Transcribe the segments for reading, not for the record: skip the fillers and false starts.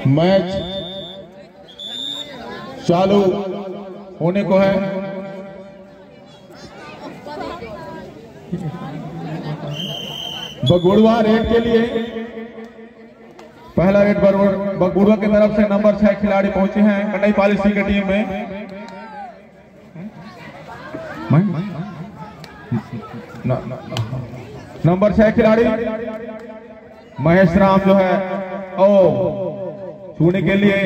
Match चालू होने को है। बगुड़वा रेड के लिए पहला रेड बगुड़वा की तरफ से नंबर 6 खिलाड़ी पहुंचे हैं कटाई पॉलिसी की टीम में। नंबर 6 खिलाड़ी महेश राम जो है ओ छूने के लिए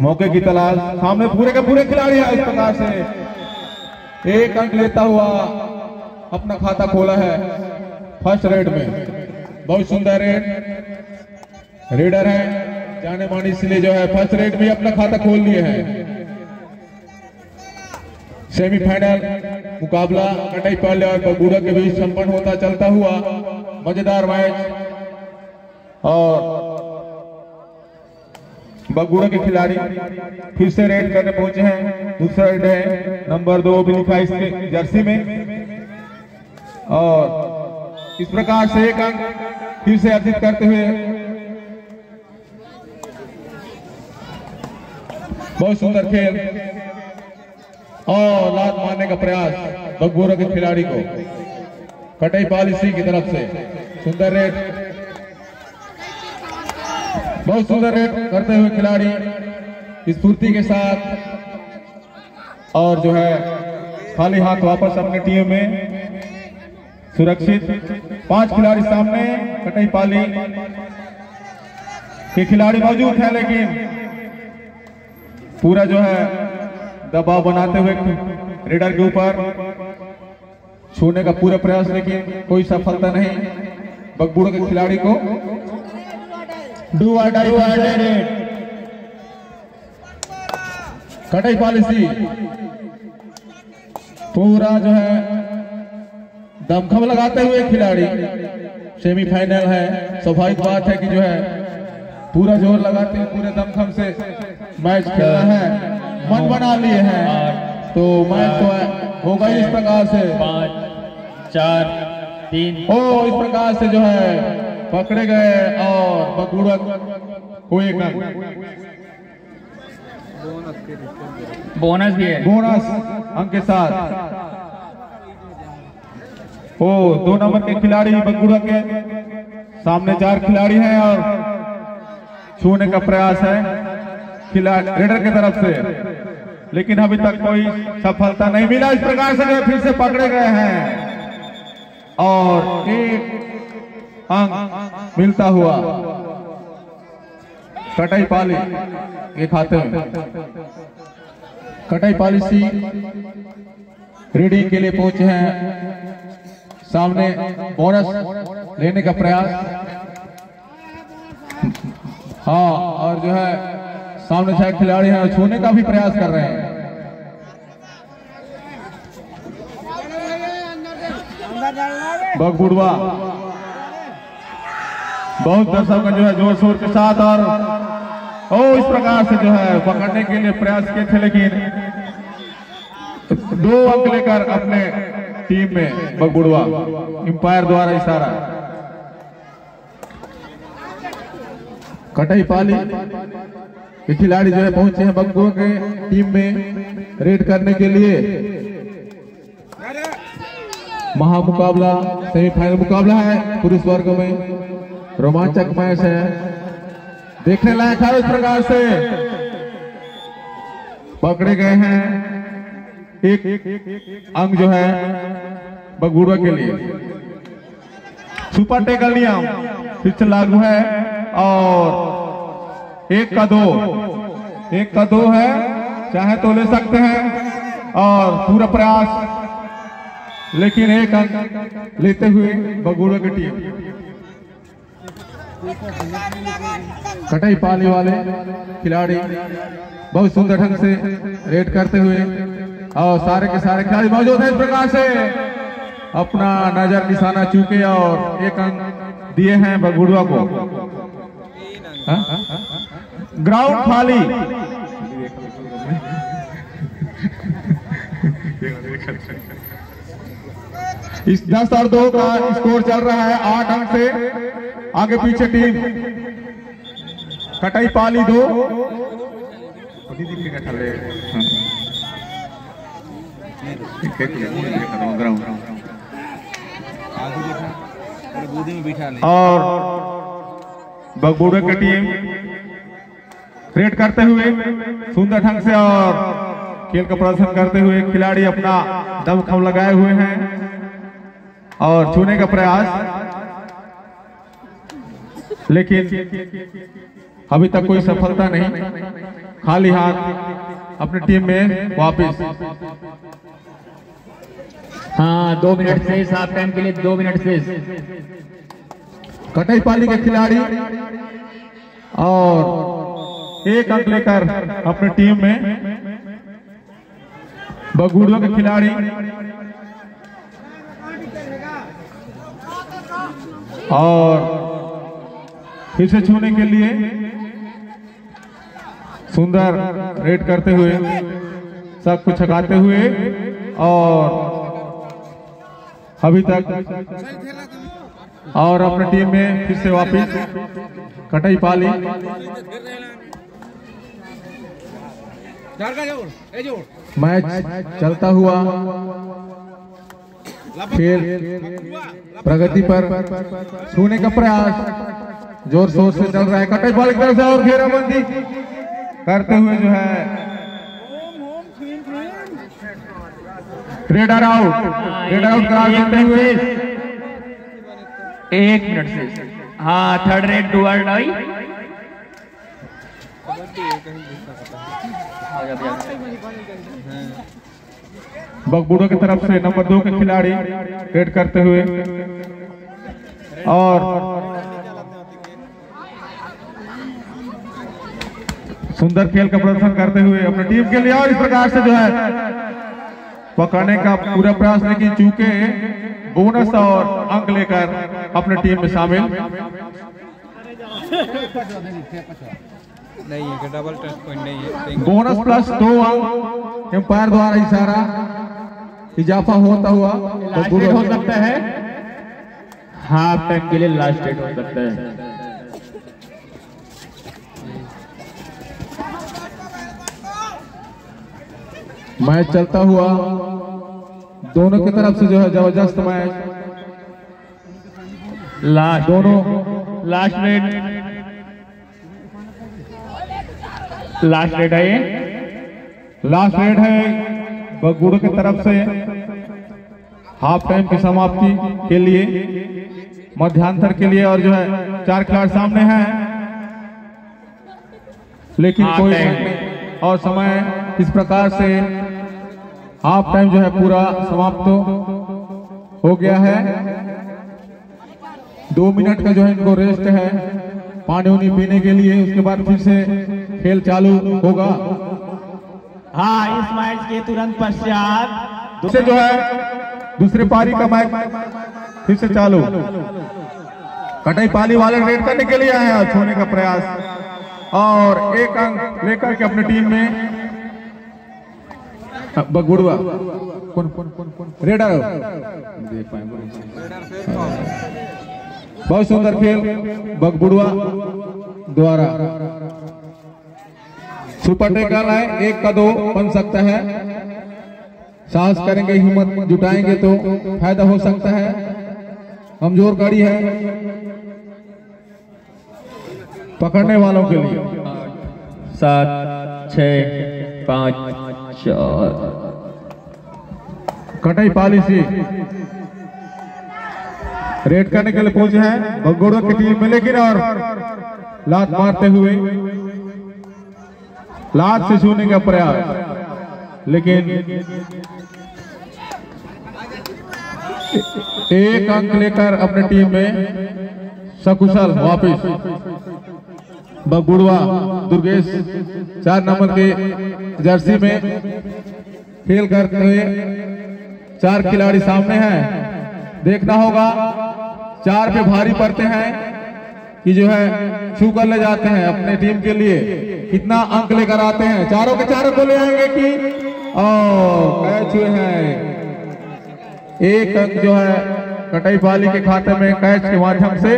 मौके की तलाश। सामने पूरे के पूरे खिलाड़ी है। इस प्रकार से एक अंक लेता हुआ अपना खाता खोला है फर्स्ट रेड में। बहुत सुंदर रेडर है जाने मानी, इसलिए जो है फर्स्ट रेड में अपना खाता खोल लिए हैं। सेमीफाइनल मुकाबला कटाई पाले और बगुड़ा के बीच संपन्न होता चलता हुआ मजेदार मैच। और बगुड़ा के खिलाड़ी फिर से रेड करने पहुंचे हैं। दूसरा रेड है नंबर 2 भी लिखा इसके जर्सी में। और इस प्रकार से एक अंक फिर से अर्जित करते हुए बहुत सुंदर खेल और लात मारने का प्रयास बगुड़ा के खिलाड़ी को कटाई पॉलिसी की तरफ से। सुंदर रेड, बहुत सुंदर रेड करते हुए खिलाड़ी स्फूर्ति के साथ और जो है खाली हाथ वापस अपने टीम में सुरक्षित। 5 खिलाड़ी सामने कटाई पाली के खिलाड़ी मौजूद हैं, लेकिन पूरा जो है दबाव बनाते हुए रेडर के ऊपर छूने का पूरा प्रयास, लेकिन कोई सफलता नहीं। बगुड़ा के खिलाड़ी को कटाई पॉलिसी पूरा जो है दमखम लगाते हुए खिलाड़ी। सेमीफाइनल है, स्वाभाविक बात है कि जो है पूरा जोर लगाते हुए पूरे दमखम से मैच खेलना है। मन बना लिए हैं तो मैच तो होगा इस प्रकार से 5 4 3। इस प्रकार से जो है पकड़े गए और बगुड़ा को एक बोनस भी है, बोनस अंक के साथ। 2 नंबर के खिलाड़ी बगुड़ा के सामने 4 खिलाड़ी हैं और छूने का प्रयास है रेडर की तरफ से, लेकिन अभी तक कोई सफलता नहीं मिला। इस प्रकार से फिर से पकड़े गए हैं और एक अंक मिलता हुआ कटाई पाली के खाते में। कटाई पॉलिसी रीडिंग के लिए पहुंचे हैं, सामने बोनस लेने का प्रयास। हाँ, और जो है सामने 6 खिलाड़ी हैं और छूने का भी प्रयास कर रहे हैं। बगुड़वा बहुत दर्शक जो है जोर शोर के साथ और इस प्रकार से जो है पकड़ने के लिए प्रयास किए थे, लेकिन 2 अंक लेकर अपने टीम में बगुड़वा अंपायर द्वारा इशारा। कटाई पाली के खिलाड़ी जो है पहुंचे हैं बगुड़वा के टीम में रेड करने के लिए। महामुकाबला सेमीफाइनल मुकाबला है, पुरुष वर्ग में रोमांचक मैच है, देखने लायक है। इस प्रकार से पकड़े गए हैं, एक अंक जो है बगुड़ा के लिए। सुपर टैकल नियम फिर से लागू है और 1 का 2 है, चाहे तो ले सकते हैं और पूरा प्रयास, लेकिन 1 अंक लेते हुए बगुड़ा की टीम। कटाई पाली वाले खिलाड़ी बहुत सुंदर ढंग से रेड करते हुए और सारे के सारे खिलाड़ी मौजूद हैं। इस प्रकार से अपना नजर निशाना चूके और 1 अंक दिए हैं बगुड़वा को। ग्राउंड खाली। इस 10 और 2 का स्कोर चल रहा है 8 अंक से। आगे पीछे टीम कटाई पाली 2 और बगबूढ़े की टीम रेड करते हुए सुंदर ढंग से और खेल का प्रदर्शन करते हुए खिलाड़ी अपना दमखम लगाए हुए हैं और छूने का प्रयास, लेकिन अभी तक कोई सफलता नहीं। खाली हाथ अपनी टीम में वापस। हाँ, 2 मिनट से हाफ टाइम के लिए 2 मिनट से। कटाई पाली के खिलाड़ी और 1 अंक लेकर अपनी टीम में। बगबूढ़ों के खिलाड़ी और फिर से छूने के लिए सुंदर रेड करते हुए सब कुछ छकाते हुए और अभी तक और अपनी टीम में फिर से वापस कटाई पाली। मैच चलता हुआ खेल प्रगति पर, छूने का प्रयास जोर शोर से चल रहा है। कटाई पाली की तरफ से और घेराबंदी करते हुए जो है रेडर आउट करा देते हुए 1 मिनट से। हाँ, थर्ड रेड डुअर डाई। बगबूढ़ों की तरफ से नंबर 2 के खिलाड़ी रेड करते हुए और सुंदर खेल का प्रदर्शन करते हुए अपनी टीम के लिए और इस प्रकार से जो है पकड़ने का पूरा प्रयास, लेकिन चूंकि बोनस और अंक लेकर अपनी टीम में शामिल नहीं है, डबल टच पॉइंट नहीं है। बोनस प्लस 2 अंक एम्पायर द्वारा इशारा इजाफा होता हुआ लास्ट रेड हो सकता है। हाफ टाइम के लिए लास्ट रेड हो सकता है। मैच चलता हुआ दोनों की तरफ से जो है जबरदस्त मैच। दोनों लास्ट रेड है। लास्ट रेड है बगबूढ़ों की तरफ से हाफ टाइम की समाप्ति के लिए, मध्यांतर के लिए। और जो है 4 खिलाड़ी सामने हैं, लेकिन कोई और समय इस प्रकार से हाफ टाइम जो है पूरा समाप्त हो गया है। 2 मिनट का जो है इनको रेस्ट है पानी उनी पीने के लिए, उसके बाद फिर से खेल चालू होगा। हाँ, इस मैच के तुरंत पश्चात दूसरे जो है दूसरे पारी का मैच फिर से चालू। कटाई पाली वाले रेड करने के लिए आए हैं, छूने का प्रयास और 1 अंक लेकर के अपनी टीम में। बगबुड़वा कौन रेडर बहुत सुंदर खेल बगबुड़वा द्वारा। सुपर टेकल है, 1 का 2 बन सकता है। साहस करेंगे, हिम्मत जुटाएंगे तो फायदा हो सकता है। कमजोर गाड़ी है पकड़ने वालों के लिए। 7 6 5 4 कटाई पाली से रेड करने के लिए पहुंचे हैं बगबूढ़ों की टीम में, लेकिन और लात मारते हुए लात से छूने का प्रयास, लेकिन 1 अंक लेकर अपनी टीम में सकुशल वापस। बगबुड़वा दुर्गेश 4 नंबर के जर्सी में खेल करते हुए 4 खिलाड़ी सामने हैं। देखना होगा 4 पे भारी पड़ते हैं कि जो है छू कर ले जाते हैं अपने टीम के लिए, कितना अंक लेकर आते हैं। चारों के चारों को ले आएंगे कि कैच हुए हैं। 1 अंक जो है कटाई पाली के खाते में कैच के माध्यम से।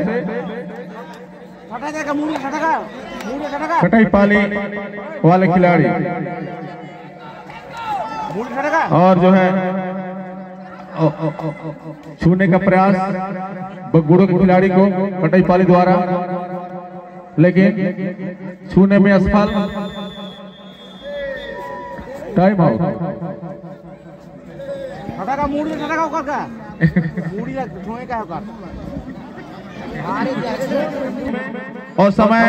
कटाई पाली वाले खिलाड़ी और जो है छूने का प्रयास बगुड़ो के खिलाड़ी को कटाई पाली द्वारा, लेकिन छूने में असफल। Time out. और समय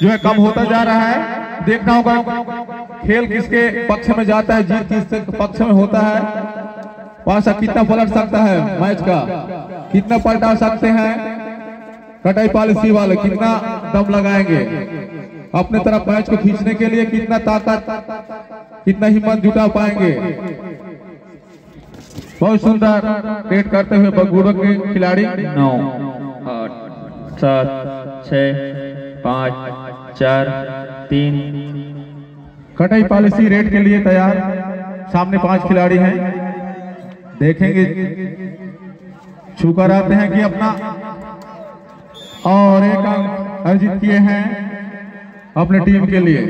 जो है कम होता जा रहा है। देखना होगा खेल किसके पक्ष में जाता है, जीत किसके पक्ष में होता है। पासा कितना पलट सकता है मैच का, कितना पलटा सकते हैं कटाई पालिसी वाले, कितना दम लगाएंगे अपने तरफ मैच को खींचने के लिए, कितना ताकत कितना हिम्मत जुटा पाएंगे। बहुत सुंदर रेड करते हुए बगुड़ो के खिलाड़ी। 9 8 7 6 5 4 3। कटाई पॉलिसी रेड के लिए तैयार। सामने 5 खिलाड़ी हैं, देखेंगे छूकर आते हैं कि अपना और एक अंक अर्जित किए हैं अपने टीम के लिए।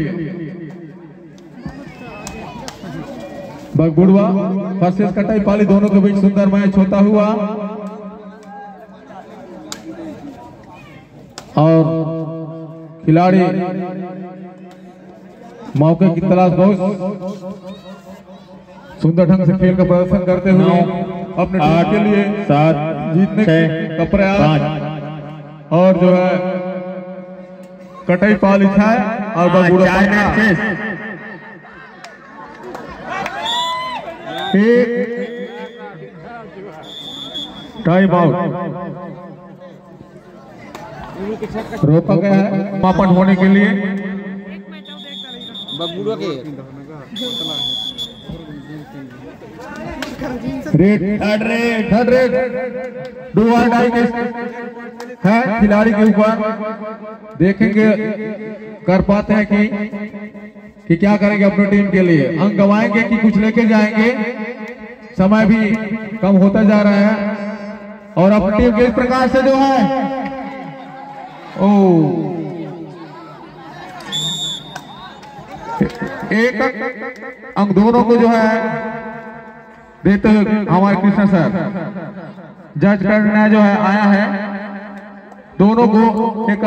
बगुड़वा वर्सेस कटाई पाली, दोनों के बीच सुंदर मैच होता हुआ और खिलाड़ी मौके की तलाश बहुत सुंदर ढंग से खेल का प्रदर्शन करते हुए अपने टीम के लिए 7 जीतने का प्रयास। और जो है कटाई पाली है और बगुड़वा टाइम आउट रोका गया है समापन होने के लिए। थर्ड रेड डू और डाई है खिलाड़ी के ऊपर। देखेंगे कर पाते हैं कि क्या करेंगे अपनी टीम के लिए, अंक गवाएंगे कि कुछ लेके जाएंगे। समय भी कम होता जा रहा है और अपनी टीम के इस प्रकार से जो है एक अंक दोनों को जो है देते हुए हमारे कृष्ण सर जज करने जो है आया है, दोनों को एक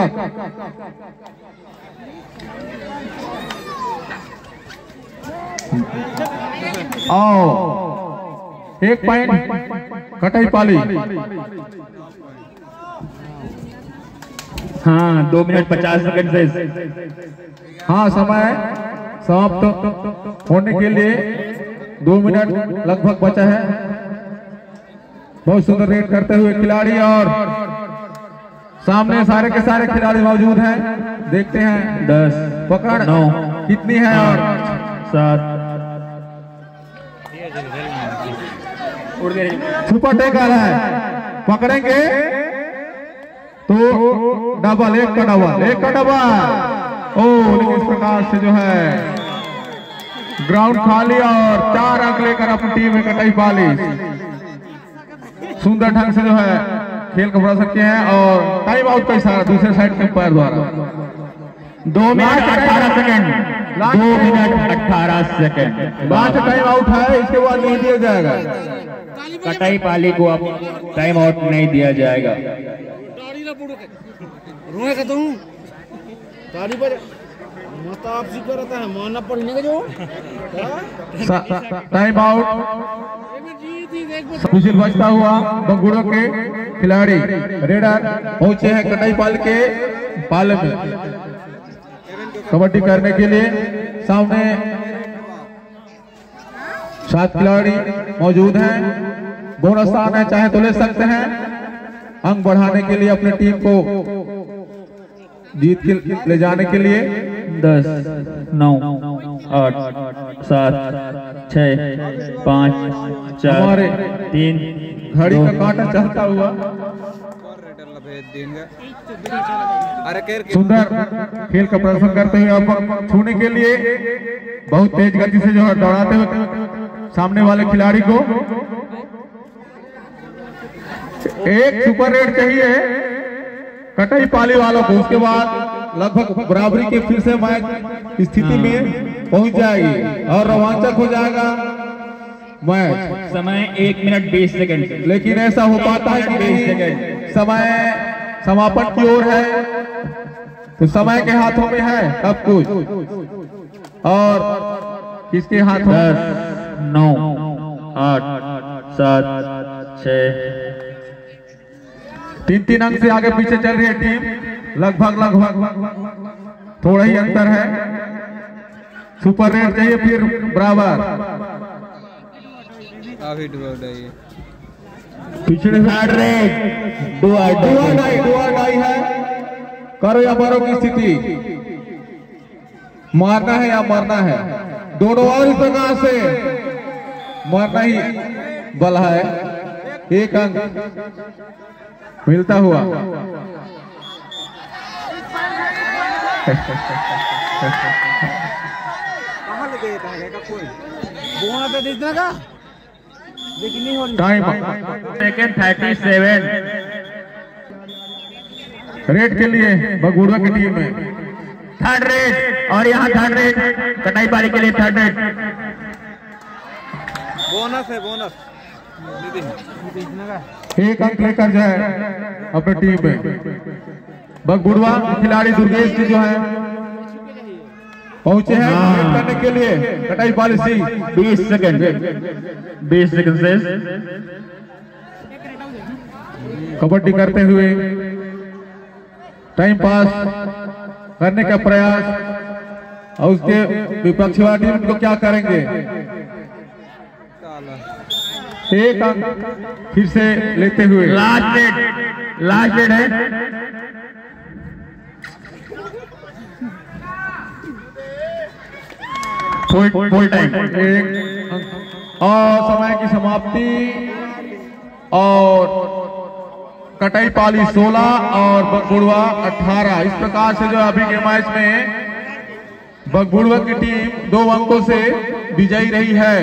एक पॉइंट कटाई पाली। हाँ 2 मिनट 50 सेकंड से हाँ समय समाप्त होने के लिए 2 मिनट लगभग बचा है। बहुत सुंदर रेड करते हुए खिलाड़ी और सामने सारे के सारे खिलाड़ी मौजूद हैं। देखते हैं 10 पकड़ 9 कितनी है और 7 सुपर टेकर है, पकड़ेंगे तो डबल, एक का डबल। लेकिन इस प्रकार से जो है ग्राउंड खाली और 4 अंक लेकर अपनी टीम में कटाई पाली सुंदर ढंग से जो है खेल को बढ़ा सकते हैं। और टाइम आउट का इशारा दूसरे साइड के अंपायर द्वारा। 2 minute 18 second 2 minute 18 second last time out है, इसके बाद नहीं दिया जाएगा। कटाई पाली को अब टाइम आउट नहीं दिया जाएगा। टाइम आउट विजिल बजता हुआ बगुड़ो के खिलाड़ी रेडर पहुंचे हैं कटाई पाल के पाले में कबड्डी करने के लिए। सामने 7 खिलाड़ी मौजूद हैं। बोनस स्थान है, चाहे तो ले सकते हैं अंक बढ़ाने के लिए अपनी टीम को जीत के ले जाने के लिए। 10 9 8 7 6 5 4 3 घड़ी का कांटा चलता हुआ सुंदर खेल का प्रदर्शन करते हुए अब छूने के लिए बहुत तेज गति से जो है दौड़ाते हुए सामने वाले खिलाड़ी को एक सुपर रेड चाहिए कटाई पाली वालों को। उसके बाद लगभग बराबरी के फिर से मैच स्थिति में पहुंच जाएगी और रोमांचक हो जाएगा मैच। समय 1 मिनट 20 सेकंड। लेकिन ऐसा हो पाता है कि नहीं, समय समापन की ओर है तो समय के हाथों में है सब कुछ। और किसके हाथों? 9 8 7 6 3 अंक से आगे पीछे चल रही है टीम। लगभग थोड़ा ही अंतर है। सुपर रेड चाहिए फिर बराबर। काफी ड्रॉड है ये। पिछड़े रेड डुआ डाई है। करो या मारो की स्थिति, मारना है या मरना है, दोनों और इस प्रकार से मरना ही बल है। 1 अंक मिलता हुआ। टाइम सेकंड 37 रेड के लिए बगुड़वा की टीम में। थर्ड रेड और यहाँ थर्ड रेड कटाई पारी के लिए थर्ड रेड। बोनस है, बोनस 1 अंक लेकर जाए अपनी टीम में। बगुड़वा खिलाड़ी दुर्गेश जी जो है पहुंचे हैं रेड करने के लिए। कटाई पॉलिसी 20 सेकंड से कबड्डी करते हुए टाइम पास करने का प्रयास और उसके विपक्षी वाली टीम को क्या करेंगे। 1 अंक फिर से लेते हुए। लास्ट रेड है। Full time. और समय की समाप्ति और कटाई पाली 16 और बगबुड़वा 18। इस प्रकार से जो अभी के मैच में बगबुड़वा की टीम 2 अंकों से विजयी रही है।